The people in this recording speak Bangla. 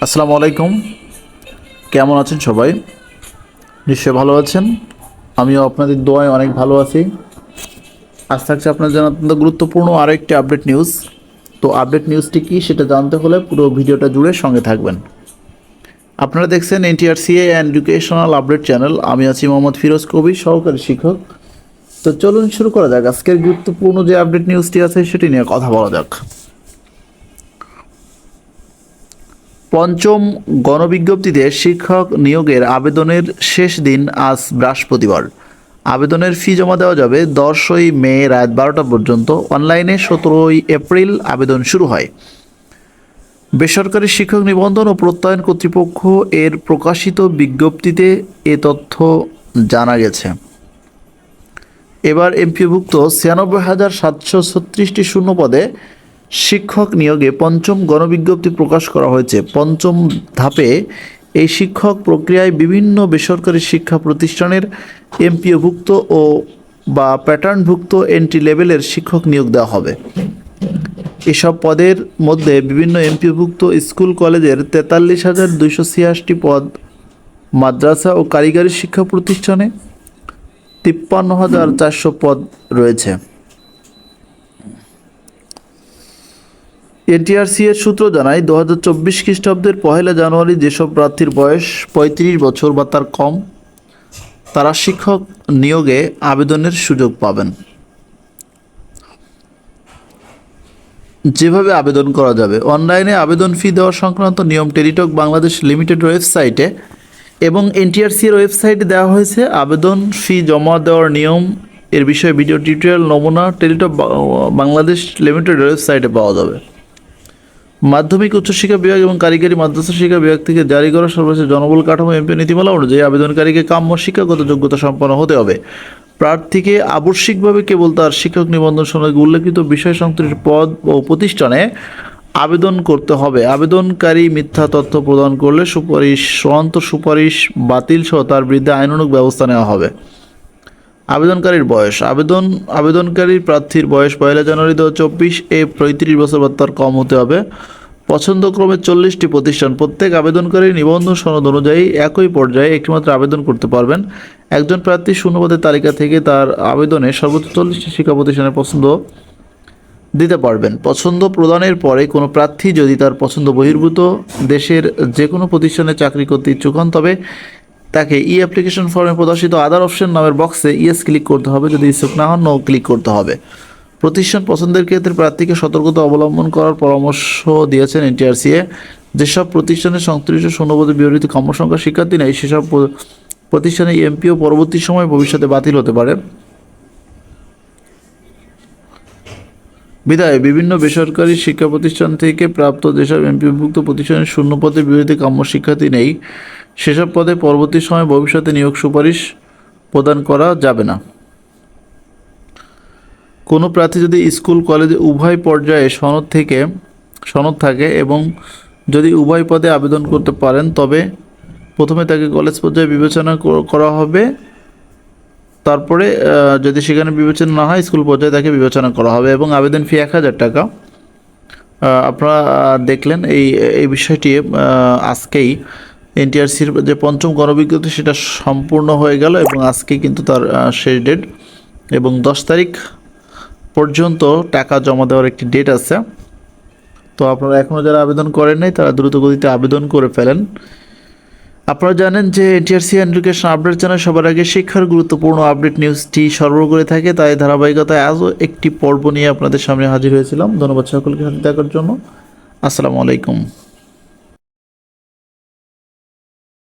আসসালামু আলাইকুম। কেমন আছেন সবাই? নিশ্চয়ই ভালো আছেন। আমিও আপনাদের দোয়ায় অনেক ভালো আছি। আজ থাকছে আপনার জন্য অত্যন্ত গুরুত্বপূর্ণ আরও একটি আপডেট নিউজ। তো আপডেট নিউজটি কী সেটা জানতে হলে পুরো ভিডিওটা জুড়ে সঙ্গে থাকবেন। আপনারা দেখছেন NTRCA and educational update channel. আমি আছি মোহাম্মদ ফিরোজ কবির, সহকারী শিক্ষক। তো চলুন শুরু করা যাক। আজকের গুরুত্বপূর্ণ যে আপডেট নিউজটি আছে সেটি নিয়ে কথা বলা যাক। পঞ্চম গণবিজ্ঞপ্তিতে শিক্ষক নিয়োগের আবেদনের শেষ দিন আজ বৃহস্পতিবার। আবেদনের ফি জমা দেওয়া যাবে 10ই মে রাত 12টা পর্যন্ত। অনলাইনে 17ই এপ্রিল আবেদন শুরু হয়। বেসরকারি শিক্ষক নিবন্ধন ও প্রত্যয়ন কর্তৃপক্ষ এর প্রকাশিত বিজ্ঞপ্তিতে এ তথ্য জানা গেছে। এবার এমপিওভুক্ত 96,736টি শূন্য পদে শিক্ষক নিয়োগে পঞ্চম গণবিজ্ঞপ্তি প্রকাশ করা হয়েছে। পঞ্চম ধাপে এই শিক্ষক প্রক্রিয়ায় বিভিন্ন বেসরকারি শিক্ষা প্রতিষ্ঠানের এমপিওভুক্ত ও বা প্যাটার্নভুক্ত এন্ট্রি লেভেলের শিক্ষক নিয়োগ দেওয়া হবে। এসব পদের মধ্যে বিভিন্ন এমপিওভুক্ত স্কুল কলেজের 43,286টি পদ, মাদ্রাসা ও কারিগরি শিক্ষা প্রতিষ্ঠানে 53,400 পদ রয়েছে। এনটিআরসি এর সূত্র জানায় 2024 খ্রিস্টাব্দের 1 জানুয়ারি যেসব প্রার্থীর বয়স 35 বছর বা তার কম, তারা শিক্ষক নিয়োগে আবেদনের সুযোগ পাবেন। যেভাবে আবেদন করা যাবে: অনলাইনে আবেদন ফি দেওয়া সংক্রান্ত নিয়ম টেলিটক বাংলাদেশ লিমিটেড ওয়েবসাইটে এবং এনটিআরসি এর ওয়েবসাইটে দেওয়া হয়েছে। আবেদন ফি জমা দেওয়ার নিয়ম এর বিষয়ে ভিডিও টিউটোরিয়াল নমুনা টেলিটক বাংলাদেশ লিমিটেড ওয়েবসাইটে পাওয়া যাবে। মাধ্যমিক উচ্চশিক্ষা বিভাগ এবং কারিগরি মাদ্রাসা শিক্ষা বিভাগ থেকে জারি করা সর্বশেষ জনবল কাঠামো এমপিও নীতিমালা অনুযায়ী আবেদনকারীকে কাম্য শিক্ষাগত যোগ্যতা সম্পন্ন হতে হবে। প্রার্থীকে আবশ্যিকভাবে কেবল তার শিক্ষক নিবন্ধন সনদে উল্লেখিত বিষয় সংশ্লিষ্ট পদ ও প্রতিষ্ঠানে আবেদন করতে হবে। আবেদনকারী মিথ্যা তথ্য প্রদান করলে চূড়ান্ত সুপারিশ বাতিল সহ তার বিরুদ্ধে আইনানুগ ব্যবস্থা নেওয়া হবে। আবেদনকারীর বয়স: আবেদনকারী প্রার্থীর বয়স 1 জানুয়ারি 2024 এ 35 বছর বা তার কম হতে হবে। পছন্দক্রমে 40টি প্রতিষ্ঠান প্রত্যেক আবেদনকারী নিবন্ধন সনদ অনুযায়ী একই পর্যায়ে একটিমাত্র আবেদন করতে পারবেন। একজন প্রার্থী শূন্যপদের তালিকা থেকে তার আবেদনে সর্বোচ্চ 40টি শিক্ষা প্রতিষ্ঠানের পছন্দ দিতে পারবেন। পছন্দ প্রদানের পরে কোনো প্রার্থী যদি তার পছন্দ বহির্ভূত দেশের যে কোনো প্রতিষ্ঠানে চাকরি করতে ইচ্ছুক হন, তবে তাকে ই অ্যাপ্লিকেশন ফর্মে প্রদর্শিত আদার অপশন নামের বক্সে ইয়েস ক্লিক করতে হবে। যদি ইচ্ছুক না হন, নো ক্লিক করতে হবে। প্রতিষ্ঠান পছন্দের ক্ষেত্রে প্রার্থীকে সতর্কতা অবলম্বন করার পরামর্শ দিয়েছেন এনটিআরসিএ। যেসব প্রতিষ্ঠানের সংশ্লিষ্ট শূন্যপদে বিবৃত কর্মসংখ্যা শিক্ষার্থী নেই, সেসব প্রতিষ্ঠানে এমপিও পরবর্তী সময়ে ভবিষ্যতে বাতিল হতে পারে। বিধায় বিভিন্ন বেসরকারি শিক্ষা প্রতিষ্ঠান থেকে প্রাপ্ত যেসব এমপিওভুক্ত প্রতিষ্ঠানের শূন্য পদে বিরোধী কাম্য শিক্ষার্থী নেই, সেসব পদে পরবর্তী সময়ে ভবিষ্যতে নিয়োগ সুপারিশ প্রদান করা যাবে না। কোনো প্রার্থী যদি স্কুল কলেজে উভয় পর্যায়ে সনদ থাকে এবং যদি উভয় পদে আবেদন করতে পারেন, তবে প্রথমে তাকে কলেজ পর্যায়ে বিবেচনা করা হবে। তারপরে যদি সেখানে বিবেচনা না হয়, স্কুল পর্যায়ে তাকে বিবেচনা করা হবে এবং আবেদন ফি 1,000 টাকা। আপনারা দেখলেন এই বিষয়টি আজকেই এনটিআরসির যে পঞ্চম গণবিজ্ঞপ্তি সেটা সম্পূর্ণ হয়ে গেল এবং আজকে কিন্তু তার শেষ ডেট এবং 10 তারিখ পর্যন্ত টাকা জমা দেওয়ার একটি ডেট আছে। তো আপনারা এখনও যারা আবেদন করেন নাই, তারা দ্রুত গতিতে আবেদন করে ফেলেন। আপনারা জানেন যে এনটিআরসি এডুকেশন আপডেট চ্যানেল সবার আগে শিক্ষার গুরুত্বপূর্ণ আপডেট নিউজটি সরবরাহ করে থাকে। তাই ধারাবাহিকতায় আজও একটি পর্ব নিয়ে আপনাদের সামনে হাজির হয়েছিলাম। ধন্যবাদ সকলকে সাথে দেখার জন্য। আসসালামু আলাইকুম।